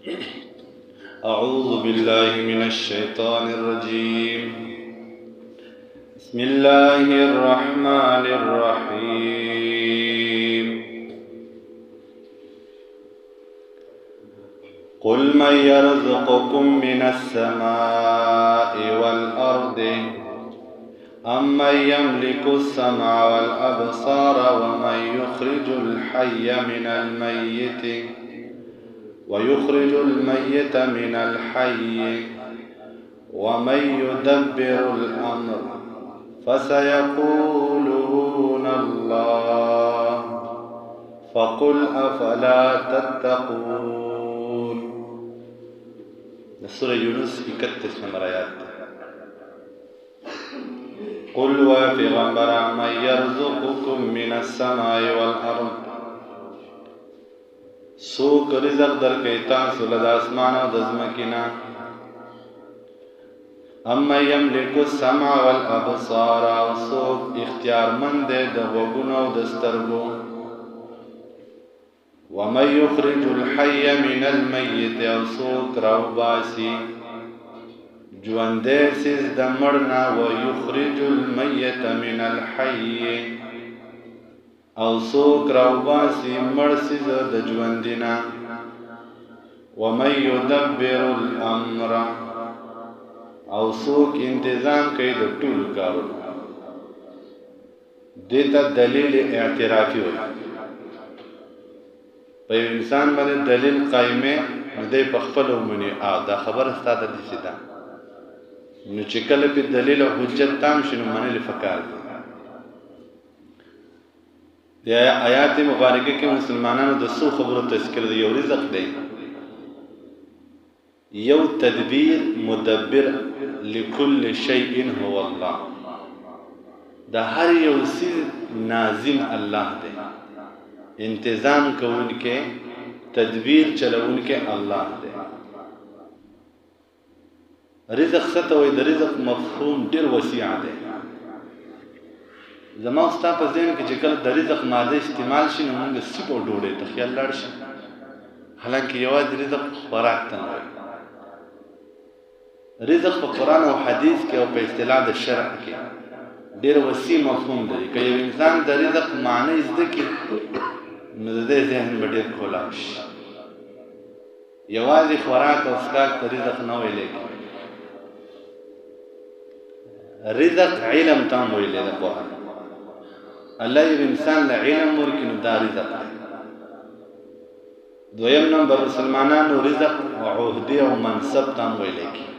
أعوذ بالله من الشيطان الرجيم. بسم الله الرحمن الرحيم. قل من يرزقكم من السماء والأرض أمن يملك السمع والأبصار ومن يخرج الحي من الميت ويخرج الميت من الحي ومن يدبر الأمر فسيقولون الله فقل أفلا تتقون. سورة يونس 31 نمبر آیات. قل و پیغمبر من يرزقكم من السماء والأرض، سوک رزق در کئی تاسو لد اسمان و دزمکینا. اما یملک السمع والابصار، سوک اختیار مند د غوگونو و دسترگو. ومن یخرج الحی من المیت، او سوک راو باسی جوانده سیز د مرنا. و یخرج المیت من الحی، او سوک راوباسی مرسیز د ژوندینا. ومن یدبر الامر، او سوک انتظام کوي د ټولو کارونو. دیتا دلیل اعترافی وي. په یو انسان باندې دلیل قائمه نو دی په خپل ومني دا خبره ستاسو د دې ده. نو چې کله په دلیل او حجت تام شنو منل فکر دی. د آیات مبارکه کې مسلمانانو د څو خبرو تذکر دی. یو رزق دی، یو تدبیر مدبر لكل شیء هو الله. د هر یو څه ناظم الله دی، انتظام کوونکې تدبیر چلوونکې الله دی. رزق څه ته وایي؟ د رزق مفهوم ډیر وسیع دی. زما ستا په ذهن کې چې کله د رزق ماده استعمال شي نو موږ سیب او ډوډۍ ته خیال لاړ شي، حالانکه یوازې رزق خوراک ته نه وایي. رزق په قرآن او حدیث کې او په اصطلاح د شرع کې ډېر وسیع مفهوم دی. که یو انسان د رزق معنی زده کړي نو د دې ذهن به ډېر کولاو شي. یوازې خوراک او څښاک ته رزق نه ویلی کېږي. رزق علم ته هم ویلی د قرآن. الله یو انسان له علم ورکړي نو دا رزق دی. دویم نمبر مسلمانانو رزق او عهدې او منصب ته هم ویلی کېږي.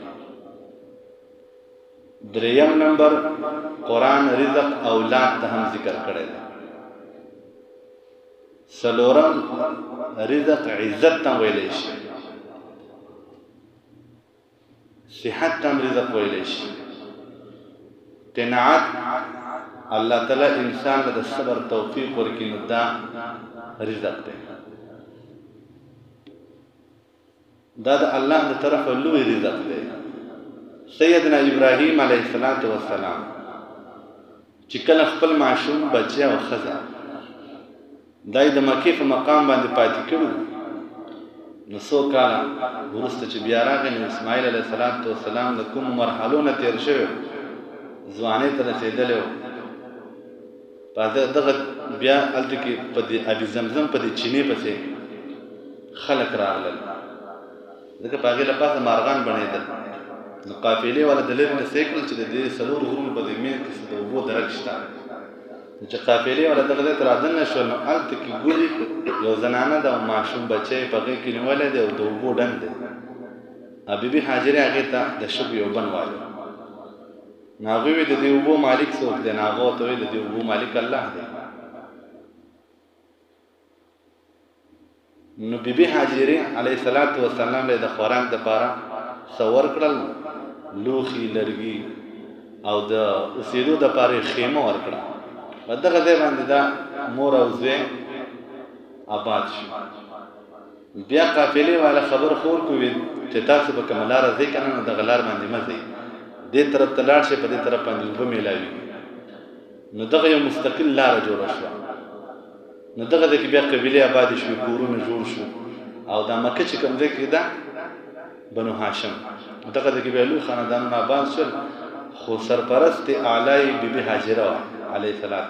دریم نمبر قرآن رزق اولاد ته هم ذکر کړی دی. څلورم رزق عزت ته ویلی شي. صحت ته هم رزق ویلی شي. قناعت الله تعالی انسان له صبر توفیق ورکړي نو دا رزق دی. دا د الله د طرفه لوی رزق دی. سیدنا ابراهیم علیه السلام چې کله خپل معشوم بچی او ښځه دای د مکې په مقام باندې پاتې کړو نو څو کاله وروسته چې بیا راغی نو اسماعیل علیه السلام د کوم مرحلو نه تېر شوی، ځوانۍ ته رسېدلی و. په دغه بیا هلته کې په دې ابي زمزم په دې چینې پسې خلک راغلل، ځکه په هغې له پاسه مارغان بڼېدل. نو قافلې والا د لرې نه سې کړل چې د دې څلورو غرونو په دې منځ کې د اوبو درک شته. چې قافلې والا دغه ځای ته رادننه شول نو هلته کې ګوري یو زنانه ده او ماشوم بچی په هغې کې نیولی دی او د اوبو ډنډ دی. بیبي هاجرې هغې ته د شګو یو بند وایي. نو هغوی وایي د دې اوبو مالک څوک دی؟ نو هغه ورته وایي د دې اوبو مالک الله دی. نو بیبي هاجرې علیه السلام له د خوراک دپاره څه ورکړل؟ لوښي، لرګي او د اوسېدو دپاره یې خیمه ورکړه. په دغه ځای باندې دا مور او زوی آباد شو. بیا قافلې والا خبر خور کوي چې تاسو به کومه لاره ځئ که نه نو دغه لار باندې مه ځئ، دې طرف ته لاړ شئ، په دې طرف باندې اوبه میلاوي. نو دغه یو مستقل لاره جوړه شوه. نو دغه ځای کې بیا قبیلې آبادې شوې، کورونه جوړ شو او دا مکه چې کوم ځای کې ده بنو هاشم دغه د کې به لوی خاندانونه آباد شول خو سرپرست اعلی بیبي هاجره علیه السلام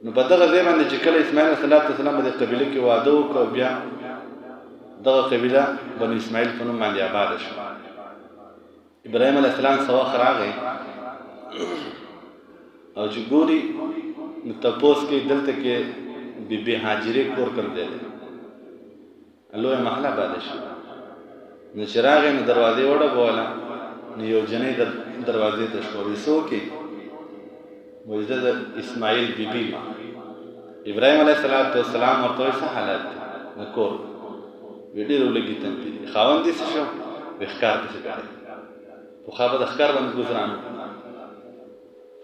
نو په دغه ځای باندې چې کله اسماعیل علیه السلام د قبیله کې واده وکړ بیا دغه قبیله بنو اسماعیل په نوم باندې آباد شو ابراهیم علیه السلام څه وخت راغی او چې ګوري نو تپوس کې دلته کې بیبي هاجره کور کړ دی لویه محله باندې شو نو چې راغی نو دروازې وډبوله نو یو جنۍ د دروازې ته شوه وایي څوک یې وایي زه د اسماعیل بیبي ما ابراهیم علیه السلام ورته وایي څه حالات دی د کور وایي ډېر ولږي تنګ دي خاوند دې څه شو وایي ښکار پسې ګاډی پخوا به د ښکار باندې ګزران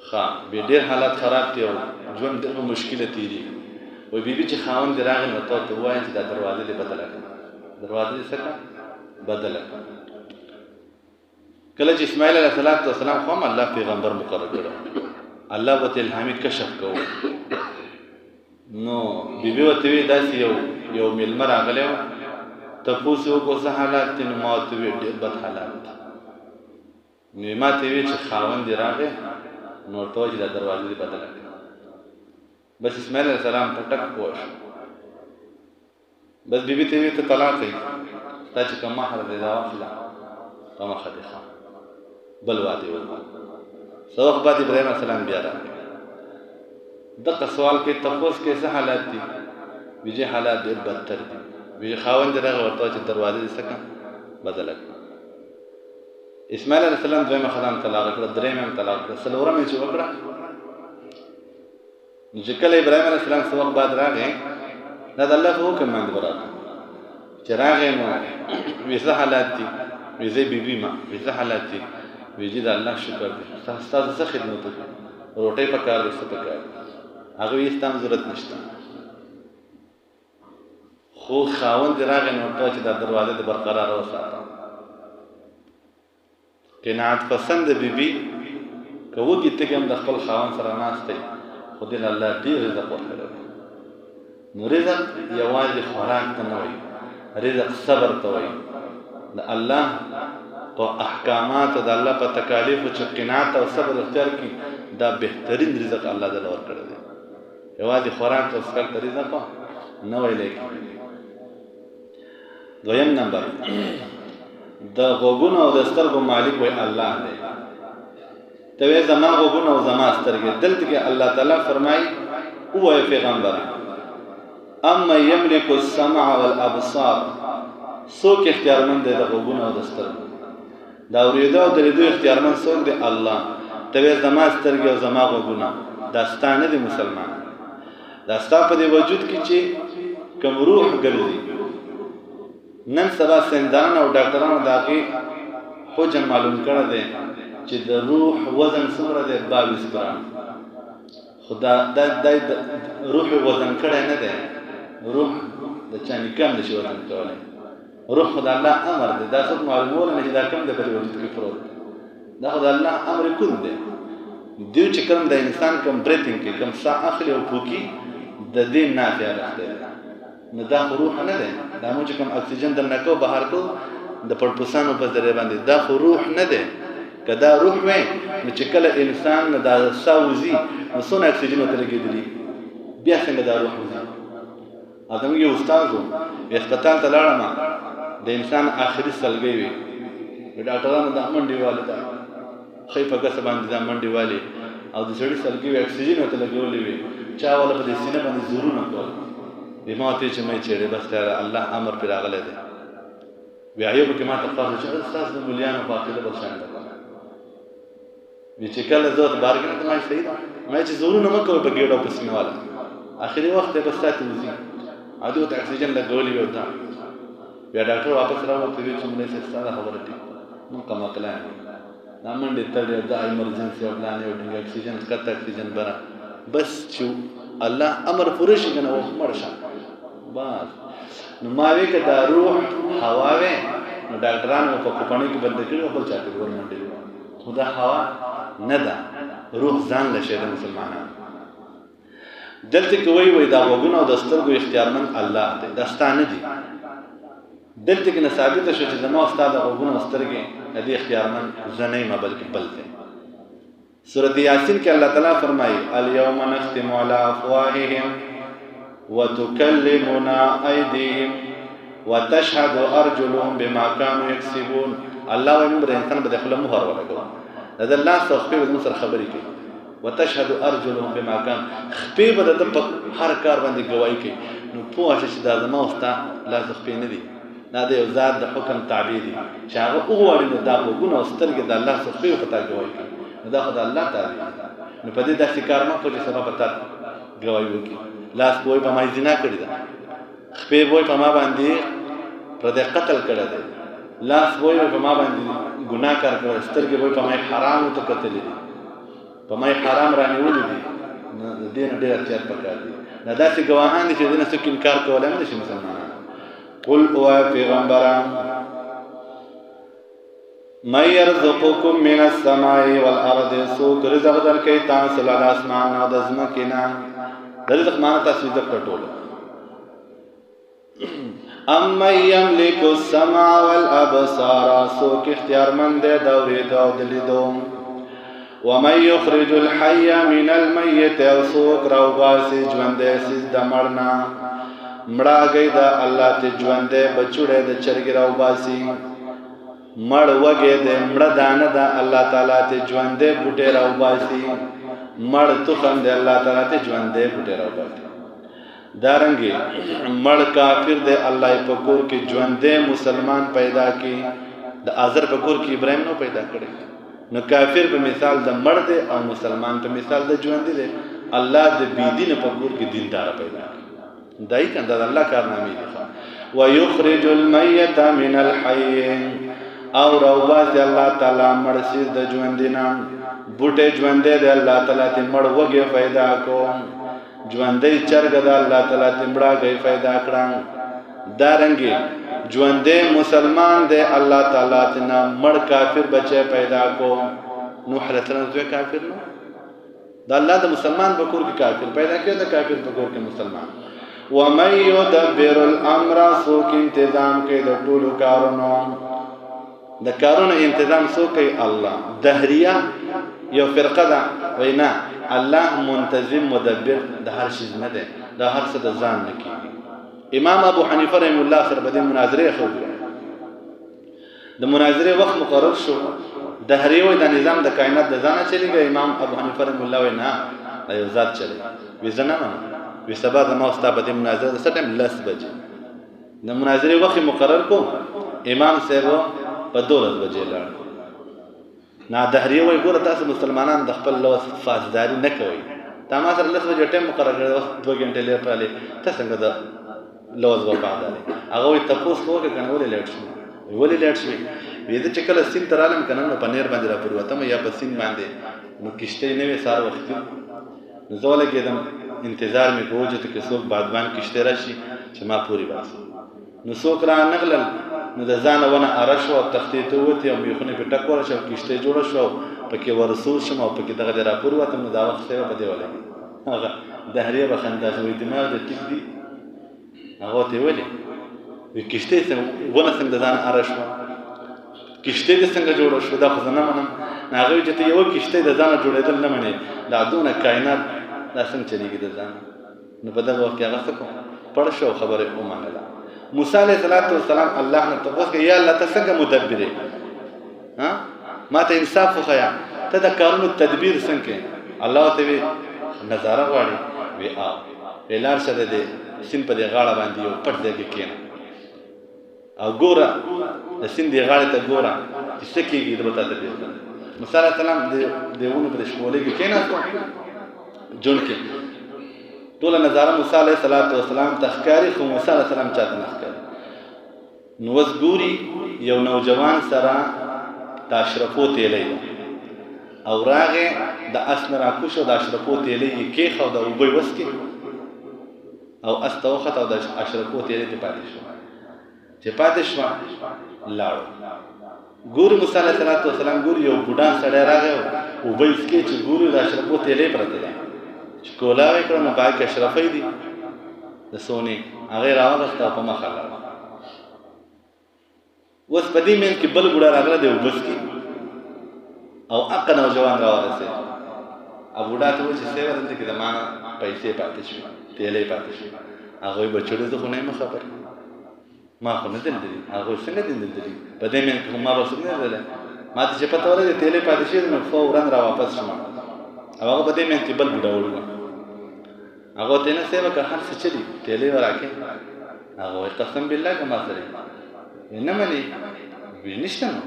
ښه بیا ډېر حالات خراب دي او ژوند ډېر مشکله تېرېږي وایي بیبي چې خاوند دې راغی نو ته ورته ووایه چې دا دروازه دې بدله کړه دروازه دې څه کړه بدله کړه کله چې اسماعیل علیه السلام خو هم الله پیغمبر مقرر کړه الله به ته الهامي کشف کوو نو بیبي ورته وایي داسې یو میلمه راغلی و تپوس یې وکړو څه حالات دي نو ما ورته وویل ډېر بد حالات دي نو یې ما ته ویل چې خاوند دې راغی نو ورته وایه چې دا دروازه دې بدله کړه بس اسماعیل علیه السلام ته ټک پوه شو بس بیبي ته ویل ته طلاق یې ستا چې کوم مهر دی دا واخله په مخه دې ښه بل واده وکړه څه وخت بعد ابراهیم علیه السلام بیا راغی دغه سوال کې تپوس کې څه حالات دي ویجه حالات ډېر بدتر دي ویجه خاوند دې راغی ورته چې دروازه دې څه کړه بدله کړه اسماعیل علیه السلام دویمه ښځه هم طلاق کړه درېیمه هم طلاق کړه څلورمه یې چې وکړه نو چې کله ابراهیم علیه السلام څه وخت بعد راغی دا د الله په حکم باندې به راغی چې راغی نو وایي څه حالات دي وایي زه بیبي ما وایي څه حالات دي وایي چې د الله شکر دی ستاسو څه خدمت وکړي روټۍ پکار دی څه پکار دی هغه وایي ستا هم ضرورت نشته خو خاوند دې راغی نو ورته چې دا دروازه دې برقراره وساته قناعت پسند بیبي که وږي تږي هم د خپل خاوند سره ناست دی خو دې له الله ډېر رزق ورکړی نو رزق یوازې خوراک ته نه وایي رزق صبر ته وایي د الله په احکاماتو د الله په تکالیفو چې قناعت او صبر اختیار کړي دا بهترین رزق الله دله ورکړی دی یوازې خوراک او څښل ته رزق نه ویلی کېږي دویم نمبر د غوږونو او د سترګو مالک وایي الله دی ته وایې زما غوږونه او زما سترګې دلته کې الله تعالی فرمایي ووایه پیغمبره اما یملک السمع والابصار څوک اختیارمند دی د غوږونو او د سترګو د اورېدو او د لیدو اختیارمند څوک دی الله ته وایې زما سترګې او زما غوږونه دا ستا نه دی مسلمان دا ستا په دې وجود کې چې کوم روح ګرځي نن سبا سیندانان او ډاکټرانو د هغې حجم معلوم کړی دی چې د روح وزن څومره دی 22 ګرام خو دا روح وزن کړی نه دی روح د چا نه کم نشي وزن کولی روح خو د الله امر دی دا څوک معلومولی نه چې دا کم دی په دې وجود کې پروت دا خو د الله امر کون دی دوی چې کوم د انسان کوم بریتینګ کې کوم ساه اخلي او پوکي د دې نافع راخته نو دا خو روح نه دی دا موږ چې کوم اکسیجن درنه کو بهر کو د پړپوسانو په ذریعه باندې دا خو روح نه دی که دا روح وای نو چې کله انسان دا ساه وځي نو څونه اکسیجن ورته لګېدلي بیا څنګه دا روح وځي زموږ یو استاد و هسپتال ته لاړم د انسان آخري سلګۍ وي ډاکټرانو دا منډې والې ده ښۍ په ګسه باندې دا منډې والې او د سړي سلګۍ وي اکسیجن ورته لګولې وي چا والا په دې سینه باندې زورونه کول ما ته چې مې چیرې بس الله امر پر راغلی دی بیا یو پکې ما ته خاص چې استاد د مليانو په عقیده بل شان وی چې کله زه ته بارګنه ته ما صحیح ما چې زورونه مکو په ګډو په سینه والا اخري وخت به ستاسو وزي اده ته اکسیجن لګولې وي دا بیا ډاکټر واپس راوته وی چې موږ یې ستاسو خبره دي نو کومه کلام دا منډه تړي دا ایمرجنسي او پلان یو ډنګ اکسیجن کته اکسیجن برا بس چې الله امر پوره شي کنه او مرشه بس نو ما وی که دا روح هوا وې نو ډاکټرانو په کوپنۍ کې بند کړي او بل چاته ورمنډي خدا هوا نه ده روح ځان له شه د مسلمانانو دلته کې وایي دا غوږونه او د سترګو اختیارمند الله دی، دا ستا نه دي. دلته کې نه ثابته شو چې زما او ستا د غوږونه او سترګې د دې اختیارمند زه نه یم بلکې بل دی. سورة یاسین کې الله تعالی فرمایي الیوم نختم علی افواههم وتکلمنا ایدیهم وتشهد ارجلهم بما كانوا يكسبون. الله وایي موږ انسان به د خپل مهر ولګو، دا الله څخه خپل موږ سره خبرې کوي. وتشهد ارجلهم بما كان، خپل به د هر کار باندې گواہی کوي. نو پوه شې چې دا زما او ستا لاس خپل نه دي، دا د یو ذات د حکم تابع دي چې هغه وغواړي نو دا غوږونه او سترګې د الله څخه خپل پتا گواہی کوي. نو دا خو د الله تابع دي. نو په دې داسې کار مه کوه چې سبا پتا گواہی وکړي. لاس بوی په ما زنا کړی ده، خپې بوی په ما باندې پر دې قتل کړی دی، لاس بوی په ما باندې ګناه کار کړی، سترګې بوی په ما حرام ته کتلې دي، په ما حرام رانیولې دي. نو دې نه ډېر احتیاط پکار دی. دا داسې ګواهان دي چې دې نه څوک انکار کولی نه شي مسلمانان. قل اوه پیغمبران من یرزقکم من السماء والارض، څوک رزق درکوي تاسو له اسمان او د ځمکې نه. د رزق معنی تاسو رزق ټولو. امن یملک السمع والابصار، څوک اختیارمند دی د اورېدو او د لیدو. ومن یخرج الحی من المیت، او څوک راوباسي ژوندی څیز د مړ نه. مړاګی د الله ته ژوندی بچوړی د چرګې راوباسي. مړ وږی دی، مړه دانه ده الله تعالی ته ژوندی بوټی راوباسي. مړ تخم دی الله تعالی ته ژوندی بوټی راوباسي. دارنګې مړ کافر دی الله په کور کې ژوندی مسلمان پیدا کی. د آزر په کور کې ابراهیم نو پیدا کړی. نو کافر په مثال د مړ دی او مسلمان په مثال د ژوندی دی. الله د بيدین په کور کې دیندار پیدا کی. دای کنده د الله کارنامې دي. ويخرج الميت من الحي، او راوباسي الله تعالی مړ شي د ژوندینا. بوټي ژوندې دی الله تعالی ته مړ وږی پیدا کو. ژوندې چرګ د الله تعالی ته مړاګی پیدا کړم. دارنګي ژوندې مسلمان دی الله تعالی ته مړ کافر بچي پیدا کو. نوح علیه السلام زوی کافر نو، د الله د مسلمان په کور کې کافر پیدا کړ، د کافر په کور کې مسلمان. ومن يدبر الامر، څوک انتظام کوي د ټولو کارونو. د کارونو انتظام څوک کوي؟ الله. دهریه یو فرقه ده وینا الله منتظم مدبر د هر شي نه ده، د هر څه د ځان نه کیږي. امام ابو حنیفه رحم الله سره په دې مناظره خو د مناظره وخت مقرر شو. دهریه وای د نظام د کائنات د ځان چلیږي. امام ابو حنیفه رحم الله وینا د یو ذات چلی وی زنه وی سبا د ما استا په دې مناظره د سټم لس بجې د مناظره وخت مقرر کو. امام صاحب په 12 بجې لاړ. نه دهریه وای ګوره تاسو مسلمانان د خپل لوس فاسداري نه کوي. تا ما سره لس بجې ټیم مقرر کړی، وخت 2 غنټې لري پاله ته څنګه د لوس وفاداري. هغه وي تاسو کوه کنه ولې لیټ شو، ولې لیټ شو. وې د چکل سین ترالم کنه نو پنیر باندې را پروتم یا په سین باندې نو کشته نه وې سار وخت نو زول کېدم انتظار مې کوو چې څوک بادبان کشته راشي چې ما پوری باسي. نو څوک را نغلل نو د ځان ونه ارشو او تختې ته وته او میخونه په ټکور شو کشته جوړ شو پکې ورسول شم او پکې دغه را پروتم. نو دا وخت څه په دی ولا هغه دهریه بخنده شوې دماغ د ټیک دی. هغه ته ویلې وی کشته څنګه ونه څنګه ځان ارشو کشته دې څنګه جوړ شو. دا خو نه منم. هغه چې ته یو کشته د ځان جوړېدل نه منې، دا دونه کائنات دا څنګه چلیږي د ځان. نو په دغه وخت هغه څه کو پړ شو خبره ومنله. موسی علیہ السلام الله نه تاسو یا الله تاسو څنګه مدبر ها ما ته انصاف وخیا ته د کارونو تدبیر څنګه. الله ته وی نظاره غواړي وی ویلار شته دې سین په دې غاړه باندې یو پټ دی کې کېنه او ګوره د سین دی غاړه ته ګوره چې څه کېږي د بتا ته دی. موسی علیہ السلام دیونه په شپولې کې کېنه جون کې ټول نظاره موسی علیہ السلام تخکاری خو موسی علیہ السلام چاته نخکاری. نو وزګوري یو نوجوان سره د اشرفو تیلې او راغه د اسن راکوشو د اشرفو تیلې کې خو د وبوي وسکي او استوخت او د اشرفو تیلې ته پاتې شو. چې پاتې شو لاړو ګور موسی علیہ السلام ګور یو بوډا سړی راغی او وبوي وسکي چې ګور د اشرفو تیلې پرته ده چې کولاوی کړه نو باقي اشرفی دي د سونې هغې راوغسته او په مخه لاړه. اوس په دې منځ کې بل بوډا راغله د یو بس کې او هغه نوجوان راورسېد او بوډا ته وویل چې صیبه دلته کې زما پیسې پاتې شوې تیلې پاتې شوې. هغوی بچوړې زه خو نه یم خبر ما خو نه دي لیدلي. هغوی څنګه دي لیدلي په دې منځ کې خو ما به څوک نه لیدلی ما ته چې پته ولګېده تیلې پاتې شوې نو فورا راواپس شم او هغه په دې منځ کې بل بوډا وړو هغه ته نه صیبه که هر څه چلي تیلې به راکړې. هغه وایي قسم بالله که ما سره نه منې وی نشته نو.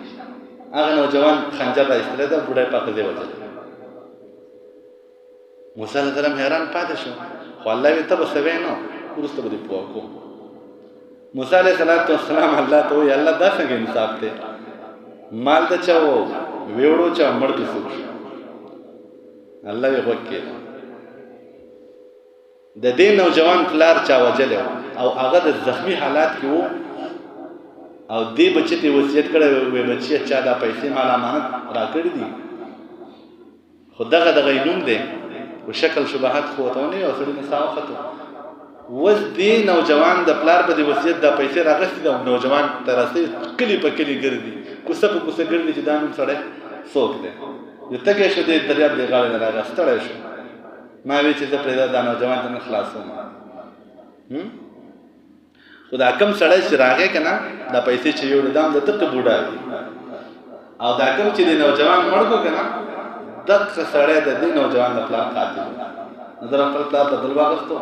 هغه نوجوان خنجر را ایستلی ده بوډا یې په ښځې وژلی. موسی علیه السلام حیران پاتې شو خو الله وی ته به سوی نه وروسته به دې پوه کوم. موسی علیه السلام الله ته وایي الله دا څنګه انصاف دی مال ته چا ویوړو چا مړ کې څوک شو. الله یې غوږ کېده د دې نوجوان پلار چا وجلی او هغه د زخمی حالات کې و او دې بچي ته وصیت کړی وی بچیه چا دا پیسې مال امانت راکړي دي خو دغه نوم دی و شکل شبهات خو ورته ونه او سړي نه ساه وختو. اوس دې نوجوان د پلار په دې وصیت دا پیسې راغستې ده او نوجوان ته راسي کلي په کلي ګرځي کوڅه په کوڅه ګرځي چې دا نوم سړی څوک دی. یو تږی شو دې دریاب دې غاړې نه راغی ستړی شو ما وی چې زه پرېږده دا نوجوان ته نه خلاصوم. خو دا کم سړی چې راغی که نه دا پیسې چې یوړې دا هم د دقه بوډا وي او دا کم چې د نوجوان مړ کړو که نه دقه سړی د دې نوجوان د پلار قاتل و. نظر خپل پلار بدل واغستو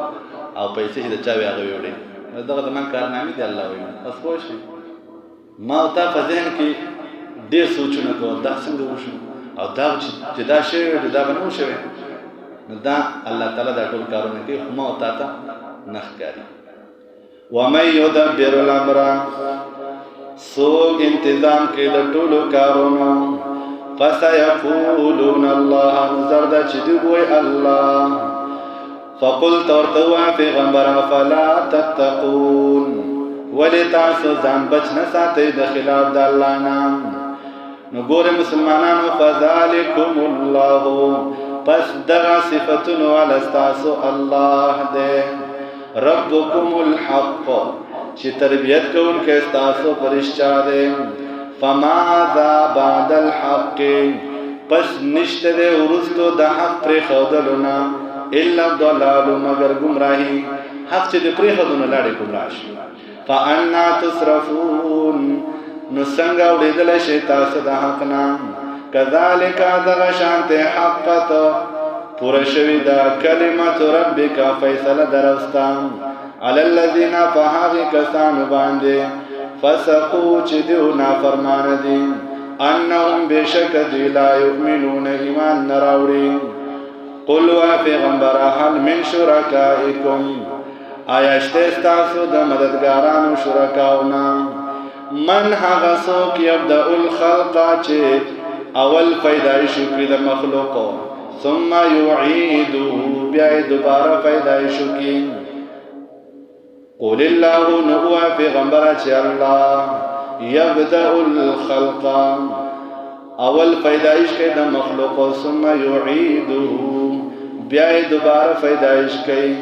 او پیسې چې د چا وي هغه ویوړې. دغه زما کارنامې دي الله وایي بس پوه شوې. ما او تا په ذهن کې ډېر سوچونه کول دا څنګه وشو او دا چې دا شوی وي دا به نه و شوی نو دا الله تعالی دا ټول کارونه کوي خو ما او تا ته نه ښکاري. ومن یدبر الامر څوک انتظام کوي د ټولو کارونو فسیقولون الله نو زر ده چې دوی وایي الله فقل ته ورته ووایه پیغمبره فلا تتقون ولې تاسو ځان بچ نه ساتئ د خلاف د الله نه. نو ګورئ مسلمانانو فذلکم الله پس دغه صفتونو والا ستاسو الله دی ربکم الحق چې تربیت کوونکی ستاسو په رښتیا دی. فماذا بعد الحق پس نشته دی وروستو د حق پرېښودلو نه الا الضلال مگر ګمراهي. حق چې د پرېښودو نه لاړې ګمراه شي. فانا تصرفون نو څنګه اورېدلی شئ تاسو د حق نه کذلک دغه شانتې حقت پوره شوي ده کلمت ربک فیصله درسته علی الذین په هغې کسانو باندې فسقو چې دیو نافرمانه دي انهم بېشکه دوی لا یؤمنون ایمان نه راوړي. قل وایه پیغمبره هل من شرکائکم آیا شته ستاسو د مددګارانو شرکاونه من هغه څوک یبدأ الخلق چې اول پیدایش وکړي د مخلوقو ثم یعیده بیا یې دوباره پیدایش وکړي. قل الله نو وایه پیغمبره چې الله یبدأ الخلق اول پیدایش کوي د مخلوقو ثم یعیده بیا یې دوباره پیدایش کوي.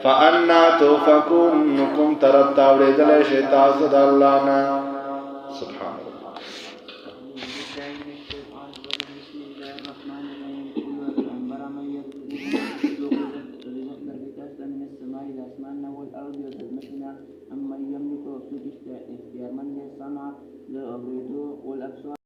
فانا توفکون نو کوم طرف ته اورېدلی شئ تاسو د الله نه. سبحان الله. أمن يملك وفي اختيار من يصنع لأبريده والأبصار